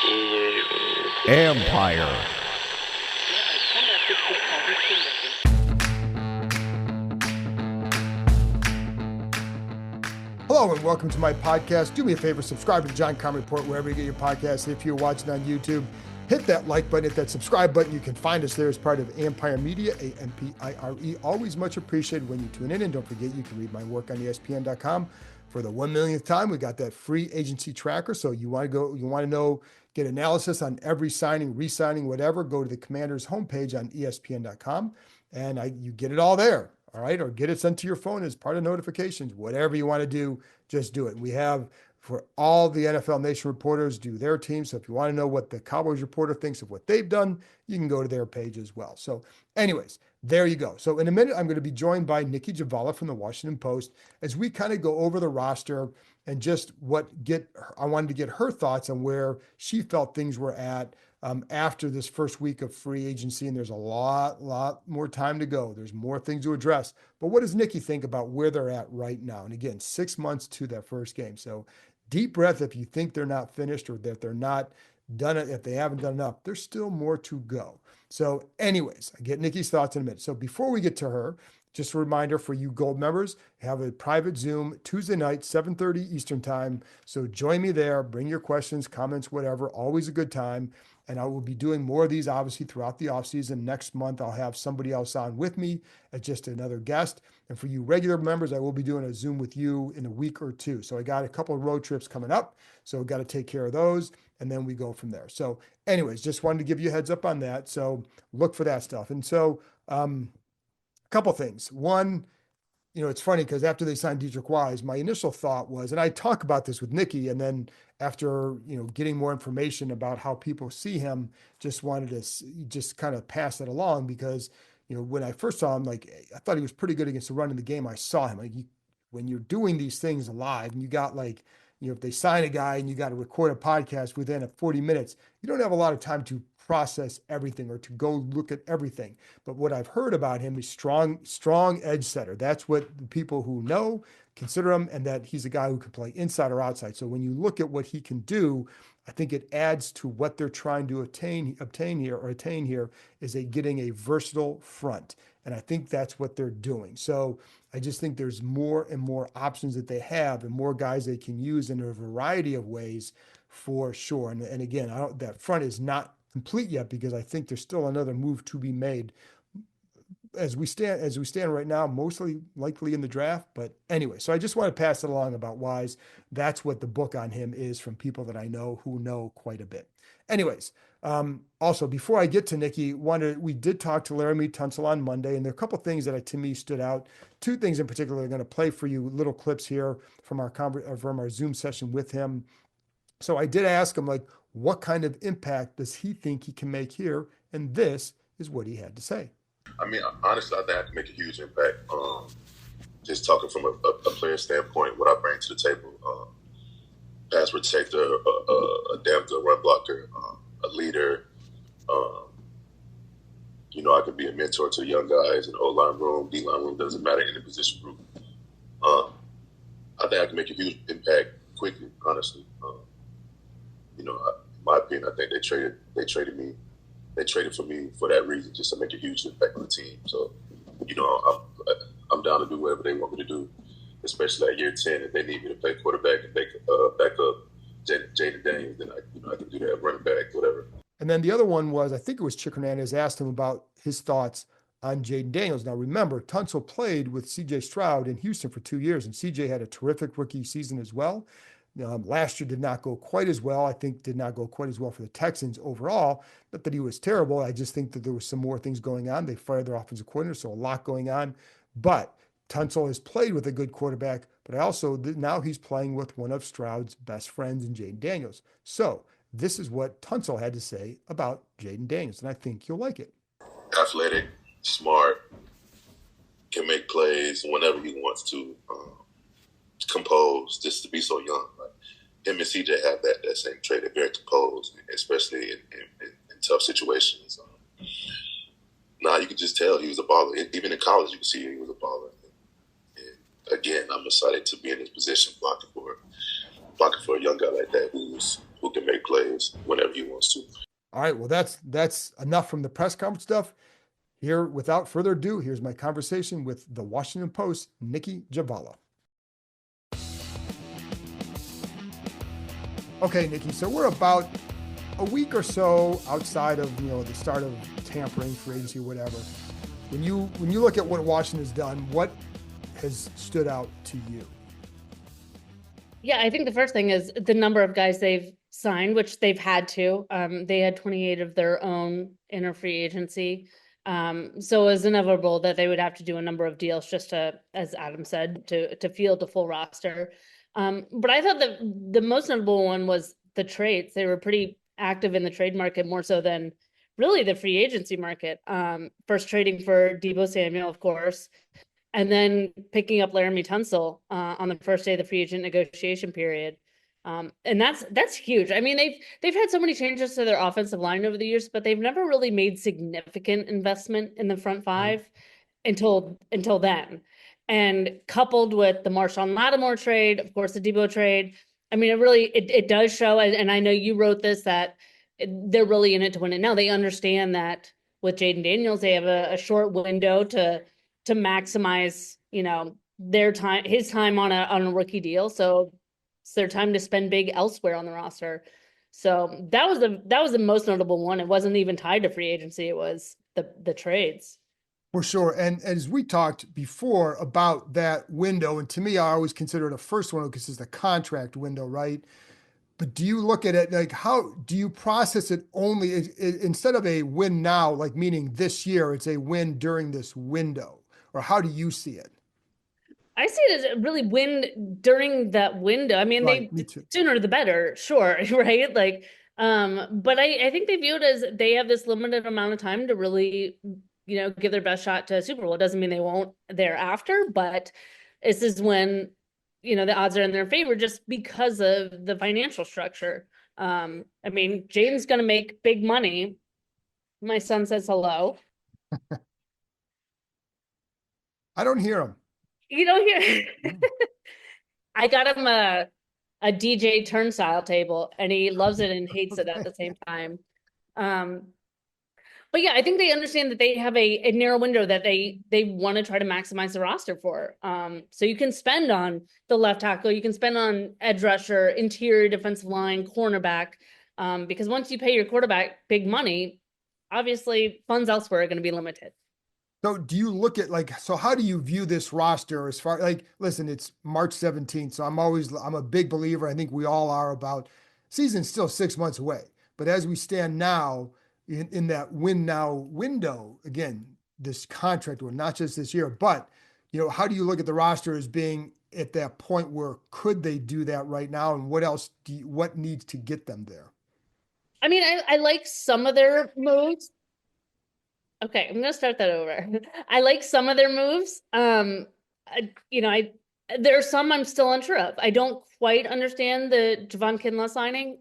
Et Empire. Hello and welcome to my podcast. Do me a favor, subscribe to the John Conn Report wherever you get your podcasts. If you're watching on YouTube, hit that like button, hit that subscribe button. You can find us there as part of Empire Media, A-M-P-I-R-E. Always much appreciated when you tune in. And don't forget, you can read my work on ESPN.com. For the 1 millionth time, we got that free agency tracker. So you want to know, get analysis on every signing, re-signing, whatever, go to the Commander's homepage on ESPN.com and you get it all there. All right, or get it sent to your phone as part of notifications. Whatever you want to do, just do it. We have for all the NFL Nation reporters do their team. So if you want to know what the Cowboys reporter thinks of what they've done, you can go to their page as well. So anyways, there you go. So in a minute, I'm going to be joined by Nicki Jhabvala from the Washington Post as we kind of go over the roster and just I wanted to get her thoughts on where she felt things were at after this first week of free agency. And there's a lot more time to go. There's more things to address. But what does Nicki think about where they're at right now? And again, 6 months to that first game. So deep breath if you think they're not finished or that they're not done it, if they haven't done enough, there's still more to go. So anyways, I get Nicki's thoughts in a minute. So before we get to her, just a reminder for you Gold members, have a private Zoom Tuesday night, 7:30 Eastern time. So join me there, bring your questions, comments, whatever, always a good time. And I will be doing more of these, obviously, throughout the offseason. Next month, I'll have somebody else on with me as just another guest. And for you regular members, I will be doing a Zoom with you in a week or two. So I got a couple of road trips coming up. So got to take care of those. And then we go from there. So anyways, just wanted to give you a heads up on that. So look for that stuff. And so a couple things. One, it's funny because after they signed Dietrich Wise, my initial thought was, and I talk about this with Nicki, and then after, getting more information about how people see him, just wanted to just kind of pass it along because, when I first saw him, I thought he was pretty good against the run in the game. I saw him when you're doing these things live and you got if they sign a guy and you got to record a podcast within 40 minutes, you don't have a lot of time to process everything or to go look at everything. But what I've heard about him is strong edge setter. That's what the people who know consider him, and that he's a guy who can play inside or outside. So when you look at what he can do, I think it adds to what they're trying to attain here is getting a versatile front. And I think that's what they're doing. So I just think there's more and more options that they have and more guys they can use in a variety of ways for sure. And again, that front is not complete yet because I think there's still another move to be made as we stand right now, mostly likely in the draft. But anyway, so I just want to pass it along about Wise. That's what the book on him is from people that I know who know quite a bit. Anyways, also before I get to Nicki, we did talk to Laramie Tunsil on Monday, and there are a couple things that to me stood out. Two things in particular I'm going to play for you, little clips here from our Zoom session with him. So I did ask him, what kind of impact does he think he can make here? And this is what he had to say. I mean, honestly, I think I can make a huge impact. Just talking from a player standpoint, what I bring to the table, pass protector, a damn good run blocker, a leader. I could be a mentor to young guys in the O-line room, D-line room, doesn't matter, in the position group. I think I can make a huge impact quickly, honestly. In my opinion, I think they traded me. They traded for me for that reason, just to make a huge impact on the team. So, I'm down to do whatever they want me to do, especially at year 10. If they need me to play quarterback and back up Jaden Daniels, then I can do that, running back, whatever. And then the other one was, I think it was Chick Hernandez asked him about his thoughts on Jaden Daniels. Now, remember, Tunsil played with C.J. Stroud in Houston for 2 years, and C.J. had a terrific rookie season as well. Last year did not go quite as well. I think did not go quite as well for the Texans overall. Not that he was terrible. I just think that there was some more things going on. They fired their offensive coordinator, so a lot going on. But Tunsil has played with a good quarterback, but now he's playing with one of Stroud's best friends in Jaden Daniels. So this is what Tunsil had to say about Jaden Daniels, and I think you'll like it. Athletic, smart, can make plays whenever he wants to. Composed, just to be so young. Him and CJ have that same trait. They're very composed, especially in tough situations. You could just tell he was a baller. Even in college, you could see he was a baller. And again, I'm excited to be in this position blocking for a young guy like that who's who can make plays whenever he wants to. All right, well, that's enough from the press conference stuff. Here, without further ado, here's my conversation with the Washington Post, Nicki Jhabvala. Okay, Nicki, so we're about a week or so outside of the start of tampering, free agency, whatever. When you look at what Washington has done, what has stood out to you? Yeah, I think the first thing is the number of guys they've signed, which they've had to. They had 28 of their own in a free agency. So it was inevitable that they would have to do a number of deals just to, as Adam said, to field a full roster. But I thought that the most notable one was the trades. They were pretty active in the trade market, more so than really the free agency market. First trading for Deebo Samuel, of course, and then picking up Laramie Tunsil on the first day of the free agent negotiation period. And that's huge. I mean, they've had so many changes to their offensive line over the years, but they've never really made significant investment in the front five until then. And coupled with the Marshawn Lattimore trade, of course, the Deebo trade, I mean, it does show, and I know you wrote this, that they're really in it to win it. Now they understand that with Jaden Daniels, they have a short window to maximize, their time, his time on a rookie deal. So it's their time to spend big elsewhere on the roster. So that was the most notable one. It wasn't even tied to free agency. It was the trades. For sure. And as we talked before about that window, and to me, I always consider it a first window because it's the contract window, right? But do you look at it like, how do you process it only instead of a win now, like meaning this year, it's a win during this window? Or how do you see it? I see it as a really win during that window. I mean, Right, me too. Sooner the better, sure, right? Like, but I think they view it as they have this limited amount of time to really, give their best shot to a Super Bowl. It doesn't mean they won't thereafter, but this is when, the odds are in their favor just because of the financial structure. I mean, Jaden's going to make big money. My son says hello. I don't hear him. You don't hear. I got him a DJ turnstile table, and he loves it and hates it at the same time. But yeah, I think they understand that they have a narrow window that they want to try to maximize the roster for. So you can spend on the left tackle, you can spend on edge rusher, interior defensive line, cornerback, because once you pay your quarterback big money, obviously funds elsewhere are going to be limited. So do you look at so how do you view this roster as far listen, it's March 17th. So I'm a big believer. I think we all are about season's still 6 months away. But as we stand now in that win now window, again, this contract or not just this year, but how do you look at the roster as being at that point where could they do that right now? And what else what needs to get them there? I mean, I like some of their moves. Okay, I'm gonna start that over. I like some of their moves. There are some I'm still unsure of. I don't quite understand the Javon Kinlaw signing.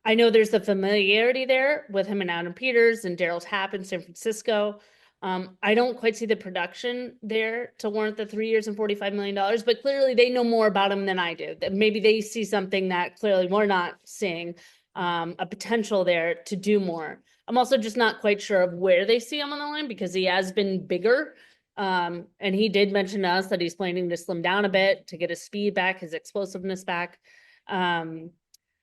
I know there's the familiarity there with him and Adam Peters and Darryl Tapp in San Francisco. I don't quite see the production there to warrant the 3 years and $45 million, but clearly they know more about him than I do. That maybe they see something that clearly we're not seeing, a potential there to do more. I'm also just not quite sure of where they see him on the line because he has been bigger. And he did mention to us that he's planning to slim down a bit to get his speed back, his explosiveness back.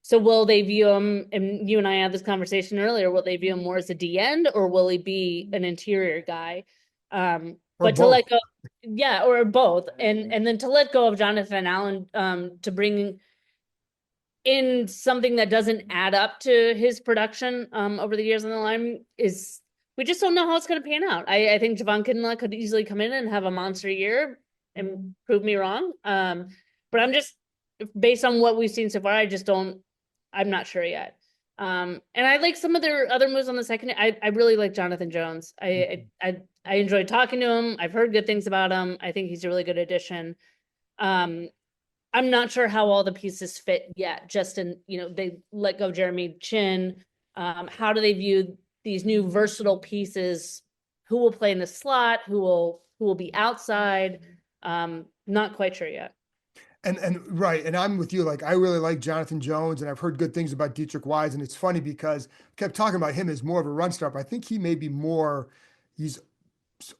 So will they view him, and you and I had this conversation earlier, will they view him more as a D end or will he be an interior guy? But both. To let go, yeah, or both. And then to let go of Jonathan Allen, to bring in something that doesn't add up to his production over the years on the line is, we just don't know how it's going to pan out. I think Javon Kinlaw could easily come in and have a monster year and prove me wrong. But I'm just, based on what we've seen so far, I'm not sure yet. And I like some of their other moves on the second. I really like Jonathan Jones. I enjoyed talking to him. I've heard good things about him. I think he's a really good addition. I'm not sure how all the pieces fit yet. Just they let go of Jeremy Chin. How do they view these new versatile pieces? Who will play in the slot? Who will be outside? Not quite sure yet. And right, and I'm with you. Like I really like Jonathan Jones, and I've heard good things about Dietrich Wise. And it's funny because I kept talking about him as more of a run stopper. I think he may be more. He's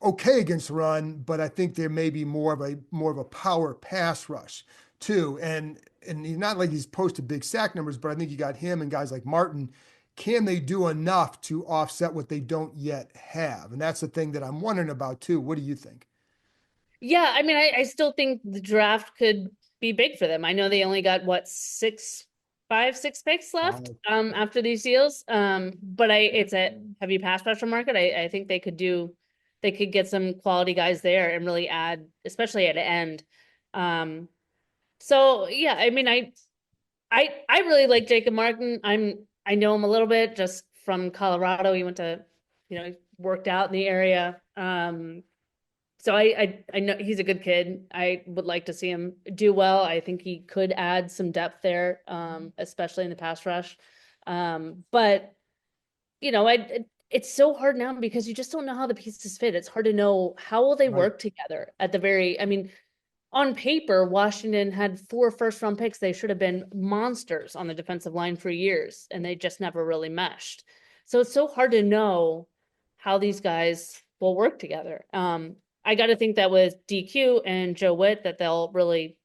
okay against the run, but I think there may be more of a power pass rush too. And he's not like he's posted big sack numbers, but I think you got him and guys like Martin. Can they do enough to offset what they don't yet have? And that's the thing that I'm wondering about too. What do you think? Yeah, I mean, I still think the draft could be big for them. I know they only got what, six picks left Wow. after these deals. But it's a heavy pass rusher market. I think they could get some quality guys there and really add, especially at the end. Um, so yeah, I mean, I really like Jacob Martin. I know him a little bit just from Colorado. He went to, he worked out in the area. So I know he's a good kid. I would like to see him do well. I think he could add some depth there, especially in the pass rush. But it's so hard now because you just don't know how the pieces fit. It's hard to know how will they Right. work together at the very, I mean, on paper, Washington had 4 first-round picks. They should have been monsters on the defensive line for years, and they just never really meshed. So it's so hard to know how these guys will work together. I got to think that with DQ and Joe Witt, that they'll really,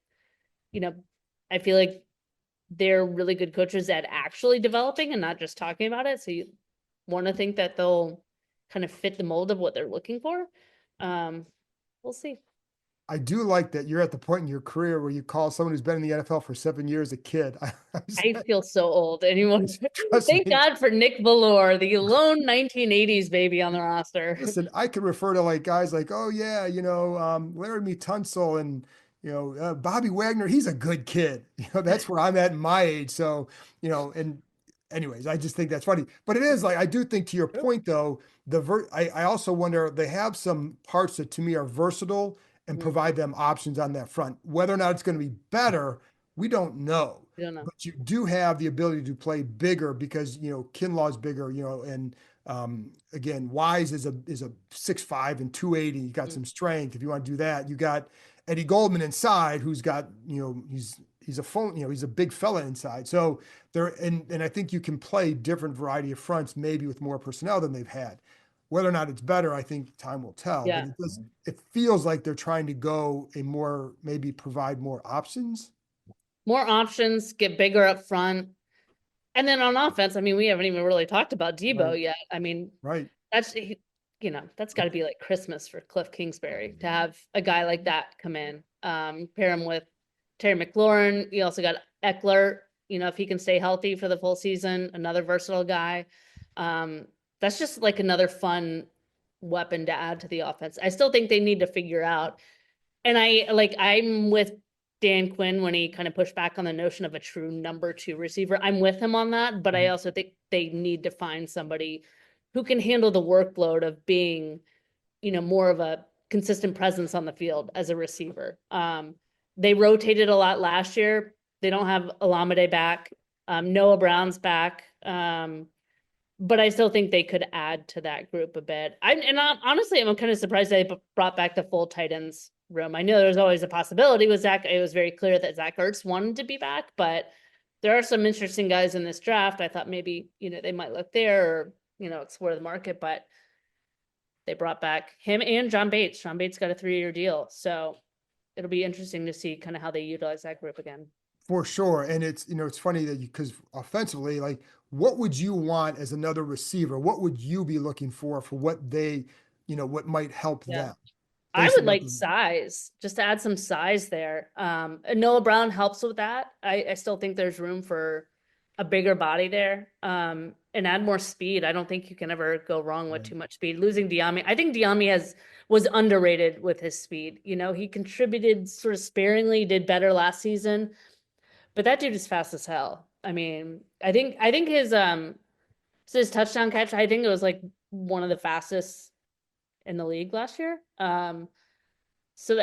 you know, I feel like they're really good coaches at actually developing and not just talking about it. So you want to think that they'll kind of fit the mold of what they're looking for. Um, we'll see. I do like that you're at the point in your career where you call someone who's been in the NFL for 7 years a kid. I feel so old. Anyone? Trust Thank me. God for Nick Valor, the lone 1980s baby on the roster. Listen, I could refer to like guys like, oh yeah, Laramie Tunsil and Bobby Wagner. He's a good kid. That's where I'm at in my age. So, and anyways, I just think that's funny. But it is like I do think to your point though, I also wonder they have some parts that to me are versatile and Mm, provide them options on that front. Whether or not it's going to be better, we don't know. I don't know. But you do have the ability to play bigger because Kinlaw's bigger, and again, Wise is a 6'5" and 280. You got Mm, some strength. If you want to do that, you got Eddie Goldman inside, who's got he's a phone, he's a big fella inside. So there, and I think you can play different variety of fronts, maybe with more personnel than they've had. Whether or not it's better, I think time will tell. But yeah. it feels like they're trying to go maybe provide more options. More options, get bigger up front. And then on offense, I mean, we haven't even really talked about Right, Debo yet. I mean, right. that's, that's got to be like Christmas for Cliff Kingsbury to have a guy like that come in. Pair him with Terry McLaurin. You also got Eckler, if he can stay healthy for the full season, another versatile guy. Um, that's just like another fun weapon to add to the offense. I still think they need to figure out. And I'm with Dan Quinn when he kind of pushed back on the notion of a true number 2 receiver. I'm with him on that, but I Mhm. also think they need to find somebody who can handle the workload of being, more of a consistent presence on the field as a receiver. They rotated a lot last year. They don't have Alameda back. Noah Brown's back. But I still think they could add to that group a bit. Honestly, I'm kind of surprised they brought back the full tight ends room. I know there's always a possibility with Zach. It was very clear that Zach Ertz wanted to be back, but there are some interesting guys in this draft. I thought maybe, they might look there or, explore the market, but they brought back him and John Bates. John Bates got a 3-year deal. So it'll be interesting to see kind of how they utilize that group again. For sure. And it's funny that because offensively, like, what would you want as another receiver? What would you be looking for what they, what might help Yeah. them I based would on what like they, size, just to add some size there. And Noah Brown helps with that. I still think there's room for a bigger body there. And add more speed. I don't think you can ever go wrong with right. too much speed. Losing Diami, I think Diami was underrated with his speed. He contributed sort of sparingly, did better last season, but that dude is fast as hell. I mean, I think his touchdown catch, I think it was like one of the fastest in the league last year. So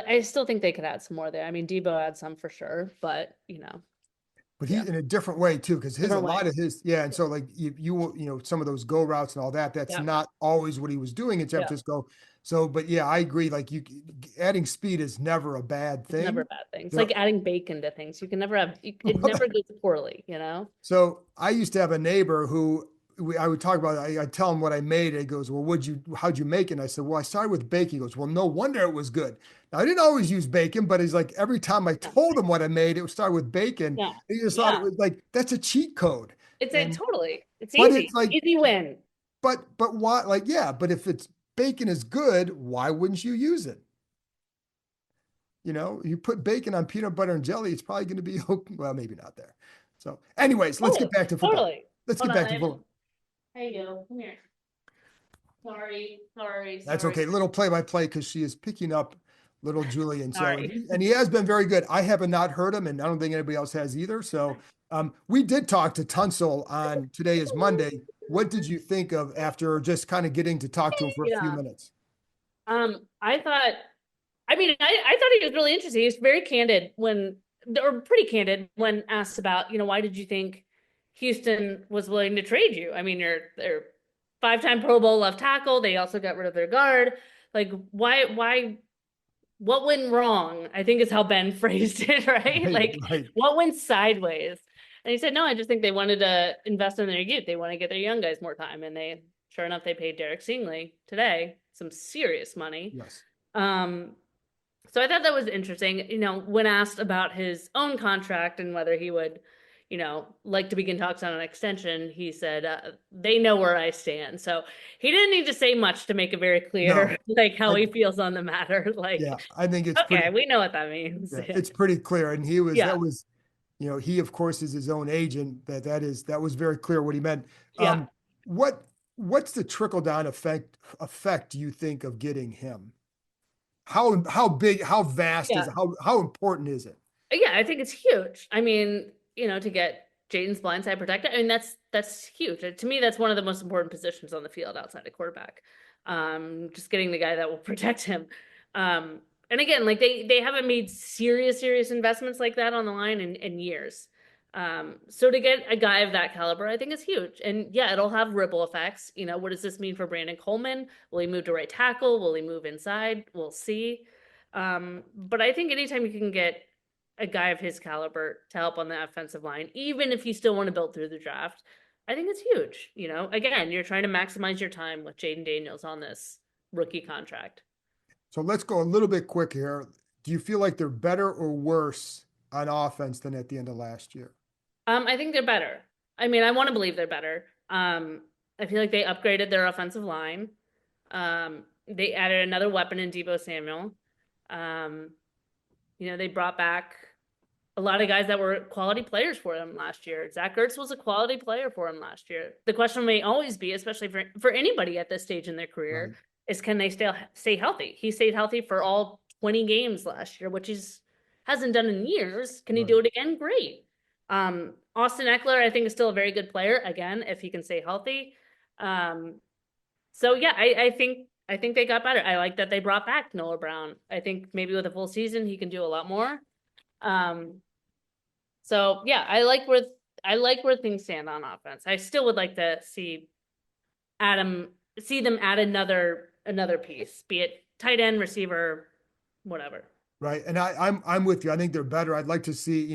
I still think they could add some more there. I mean, Debo had some for sure, but but he Yeah, in a different way too, because a different way. lot of his, yeah. And so like some of those go routes and all that, that's Yeah, not always what he was doing in San yeah. Francisco. So, but yeah, I agree. Like adding speed is never a bad It's never a thing. bad thing. It's There, like adding bacon to things. You can never have, it never goes poorly, you know? so I used to have a neighbor who I would talk about. I tell him what I made. And he goes, "Well, how'd you make it?" And I said, "Well, I started with bacon." He goes, "Well, no wonder it was good." Now I didn't always use bacon, but he's like every time I Yeah, told him what I made, it would start with bacon. yeah, He just thought it yeah. was like that's a cheat code. It's a And totally, it's but it's easy, like, easy win. but why? Like, yeah, but if it's bacon is good, why wouldn't you use it? You put bacon on peanut butter and jelly, it's probably going to be okay. Well, maybe not there. So, anyways, let's get Totally, back to football. totally. Let's Hold get on, back to football. there you go. Come here. Sorry, sorry, That's sorry, okay. Little play by play because she is picking up little Julian. So, and sorry. he has been very good. I have not heard him, and I don't think anybody else has either. So, we did talk to Tunsil on today is Monday. What did you think of after just kind of getting to talk to him for a few Yeah. minutes? I thought, I mean, I thought he was really interesting. He was very candid or pretty candid when asked about, why did you think Houston was willing to trade you? I mean, they're five-time Pro Bowl left tackle. They also got rid of their guard. Like, what went wrong? I think is how Ben phrased it, right? Right, Like, right, what went sideways? And he said, no, I just think they wanted to invest in their youth. They want to get their young guys more time. And sure enough, they paid Derek Stingley today some serious money. yes, Um, so I thought that was interesting. When asked about his own contract and whether he would, like to begin talks on an extension, he said, they know where I stand. So he didn't need to say much to make it very clear, no, like how I, he feels on the matter. yeah, Like, I think it's okay, pretty, we know what that means. yeah, it's pretty clear, and that Yeah, was. He of course is his own agent. That was very clear what he meant. yeah, What what's the trickle down effect you think of getting him? How big, how vast is yeah. it? How important is it? Yeah, I think it's huge. I mean, to get Jaden's blindside protected, I mean, that's huge. To me, that's one of the most important positions on the field outside of quarterback. Just getting the guy that will protect him. And again, like they haven't made serious investments like that on the line in years. So to get a guy of that caliber, I think is huge. And yeah, it'll have ripple effects. What does this mean for Brandon Coleman? Will he move to right tackle? Will he move inside? We'll see. But I think anytime you can get a guy of his caliber to help on the offensive line, even if you still want to build through the draft, I think it's huge. Again, you're trying to maximize your time with Jaden Daniels on this rookie contract. So let's go a little bit quick here. Do you feel like they're better or worse on offense than at the end of last year? I think they're better. I mean, I want to believe they're better. I feel like they upgraded their offensive line. They added another weapon in Deebo Samuel. Um, they brought back a lot of guys that were quality players for him last year. Zach Ertz was a quality player for him last year. The question may always be, especially for anybody at this stage in their career, Right. is can they stay healthy? He stayed healthy for all 20 games last year, which hasn't done in years. Can he do Right. it again? Great. Austin Eckler, I think, is still a very good player, again, if he can stay healthy. So yeah, I think they got better. I like that they brought back Noah Brown. I think maybe with a full season he can do a lot more. So yeah, I like where things stand on offense. I still would like to see them add another piece, be it tight end, receiver, whatever. Right. And I'm with you. I think they're better. I'd like to see,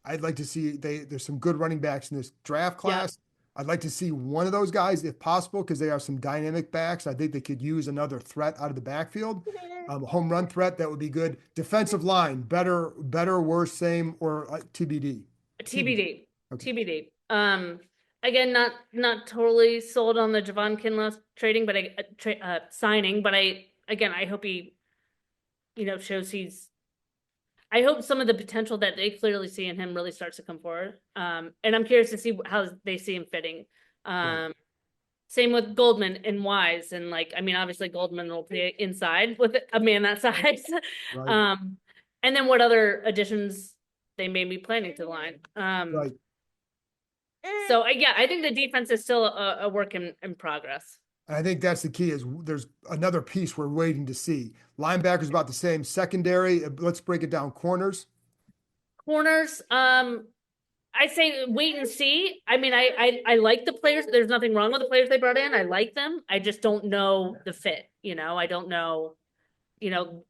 I'd like to see there's some good running backs in this draft Yeah. class. I'd like to see one of those guys if possible, because they are some dynamic backs. I think they could use another threat out of the backfield. Home run threat, that would be good. Defensive line, better, worse, same, or TBD. TBD. Okay. TBD. Again, not totally sold on the Javon Kinlaw trading, but signing. But I hope he, shows I hope some of the potential that they clearly see in him really starts to come forward. And I'm curious to see how they see him fitting. Right. Same with Goldman and Wise. And obviously Goldman will play inside with a man that size. Right. And then what other additions they may be planning to the line. Right. So yeah, I think the defense is still a work in progress. And I think that's the key is there's another piece we're waiting to see. Linebackers about the same. Secondary, let's break it down. Corners. Corners, I say wait and see. I mean, I like the players. There's nothing wrong with the players they brought in. I like them. I just don't know the fit. I don't know,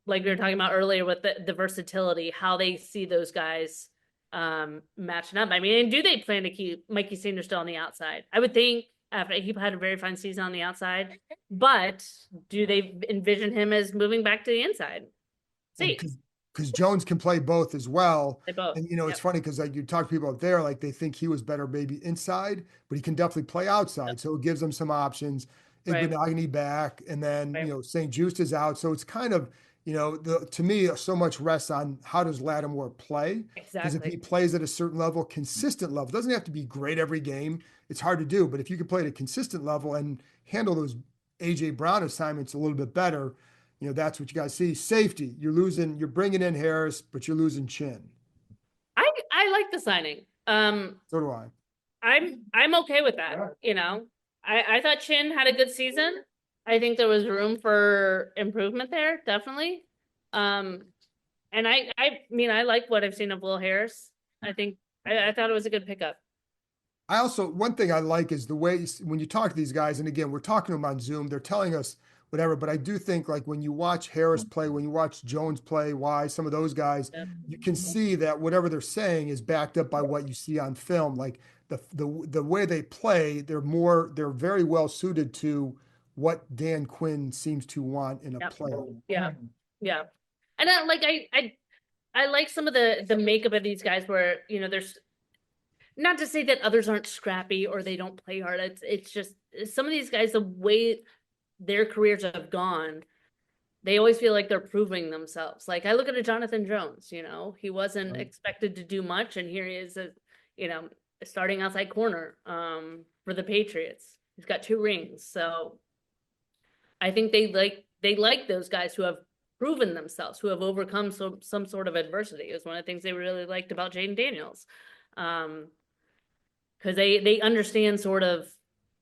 like we were talking about earlier with the versatility, how they see those guys matching up. I mean, do they plan to keep Mikey Senior still on the outside? I would think after he had a very fine season on the outside, but do they envision him as moving back to the inside? See, Because Jones can play both as well. they both. And it's funny because like you talk to people out there, like they think he was better maybe inside, but he can definitely play outside. So it gives them some options. Right. Igbenogany back, and then Right. St. Just is out. So it's kind of to me so much rests on how does Lattimore play? Because if he Exactly. plays at a certain level, consistent level, doesn't have to be great every game. It's hard to do, but if you can play at a consistent level and handle those AJ Brown assignments a little bit better, that's what you got to see. Safety, you're bringing in Harris, but you're losing Chin. I like the signing. So do I. I'm okay with that. I thought Chin had a good season. I think there was room for improvement there, definitely. And I mean, I like what I've seen of Will Harris. I thought it was a good pickup. I also, one thing I like is the way when you talk to these guys, and again, we're talking to them on Zoom, they're telling us whatever, but I do think like when you watch Harris play, when you watch Jones play, some of those guys, Yeah. you can see that whatever they're saying is backed up by what you see on film. Like the way they play, they're very well suited to what Dan Quinn seems to want in a Yep. player. Yeah. Yeah. And I like some of the makeup of these guys where, there's not to say that others aren't scrappy or they don't play hard. It's just some of these guys, the way their careers have gone, they always feel like they're proving themselves. Like I look at a Jonathan Jones, he wasn't Right. expected to do much, and here he is, starting outside corner for the Patriots. He's got 2 rings, so I think they like those guys who have proven themselves, who have overcome some sort of adversity. It was one of the things they really liked about Jaden Daniels, because they understand sort of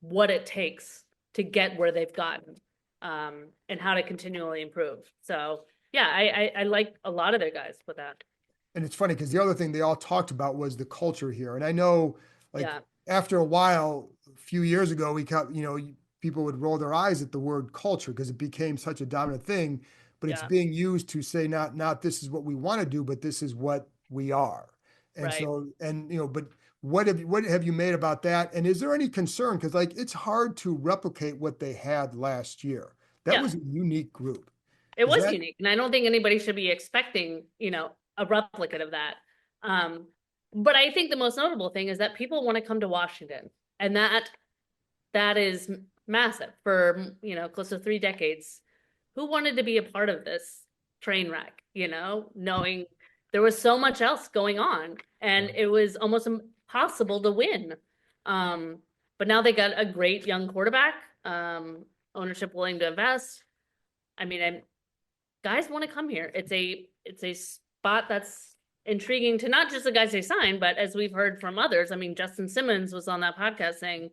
what it takes to get where they've gotten, and how to continually improve. So yeah, I like a lot of their guys with that. And it's funny because the other thing they all talked about was the culture here. And I know, like, Yeah. after a while, a few years ago, we kept, people would roll their eyes at the word culture because it became such a dominant thing. But it's Yeah. being used to say not this is what we want to do, but this is what we are. And Right. so, but what have you made about that? And is there any concern? Because like it's hard to replicate what they had last year. That Yeah. was a unique group. It Is was that- unique, and I don't think anybody should be expecting, a replicate of that. But I think the most notable thing is that people want to come to Washington, and that is massive for, close to 3 decades. Who wanted to be a part of this train wreck, knowing there was so much else going on and it was almost impossible to win. But now they got a great young quarterback, ownership willing to invest. I mean, guys want to come here. It's a spot that's intriguing to not just the guys they signed, but as we've heard from others. I mean, Justin Simmons was on that podcast saying,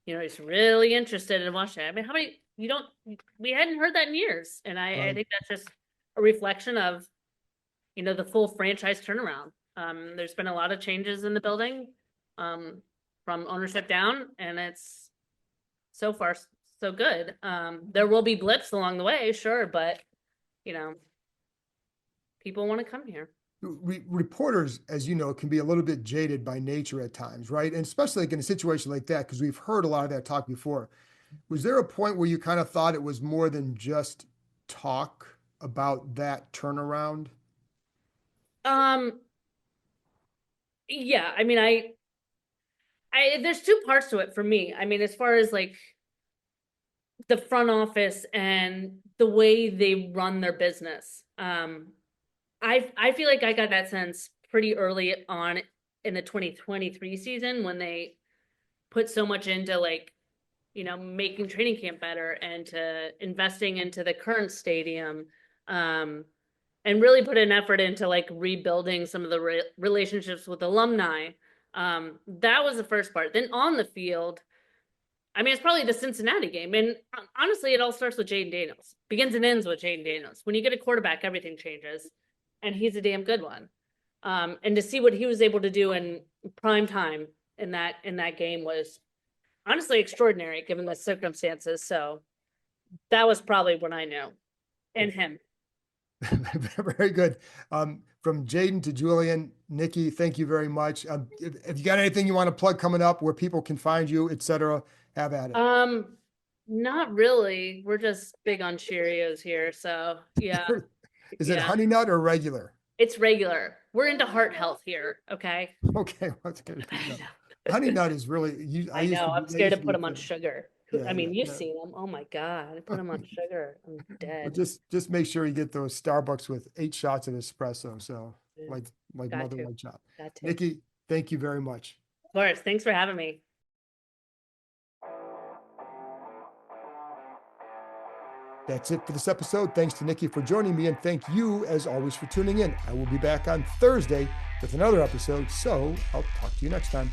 he's really interested in Washington. I mean, how many we hadn't heard that in years. And I Right. think that's just a reflection of, the full franchise turnaround. There's been a lot of changes in the building, from ownership down, and it's so far so good. There will be blips along the way, sure, but people want to come here. Reporters, as you know, can be a little bit jaded by nature at times, right? And especially like in a situation like that, because we've heard a lot of that talk before. Was there a point where you kind of thought it was more than just talk about that turnaround? Yeah, I mean, there's 2 parts to it for me. I mean, as far as like the front office and the way they run their business. I feel like I got that sense pretty early on in the 2023 season when they put so much into like, making training camp better and to investing into the current stadium, and really put an effort into like rebuilding some of the relationships with alumni. That was the first part. Then on the field, I mean, it's probably the Cincinnati game. And honestly, it all starts with Jaden Daniels. Begins and ends with Jaden Daniels. When you get a quarterback, everything changes. And he's a damn good one. And to see what he was able to do in prime time in that game was honestly extraordinary given the circumstances. So that was probably when I knew. And him. Very good. From Jaden to Julian, Nicki, thank you very much. If you got anything you want to plug coming up where people can find you, etc., have at it. Not really. We're just big on Cheerios here. So yeah. Is it Yeah. honey nut or regular? It's regular. We're into heart health here. Okay. Okay. That's good. Honey nut is really, I know. I'm scared to put them on fan. sugar. Yeah, I mean, yeah, you've yeah. seen them. Oh my God. I put them on sugar. I'm Well, dead. just make sure you get those Starbucks with 8 shots of espresso. So Yeah. like Got Mother to. White Shot. Got to. Nicki, thank you very much. Of course. Thanks for having me. That's it for this episode. Thanks to Nicki for joining me, and thank you, as always, for tuning in. I will be back on Thursday with another episode, so I'll talk to you next time.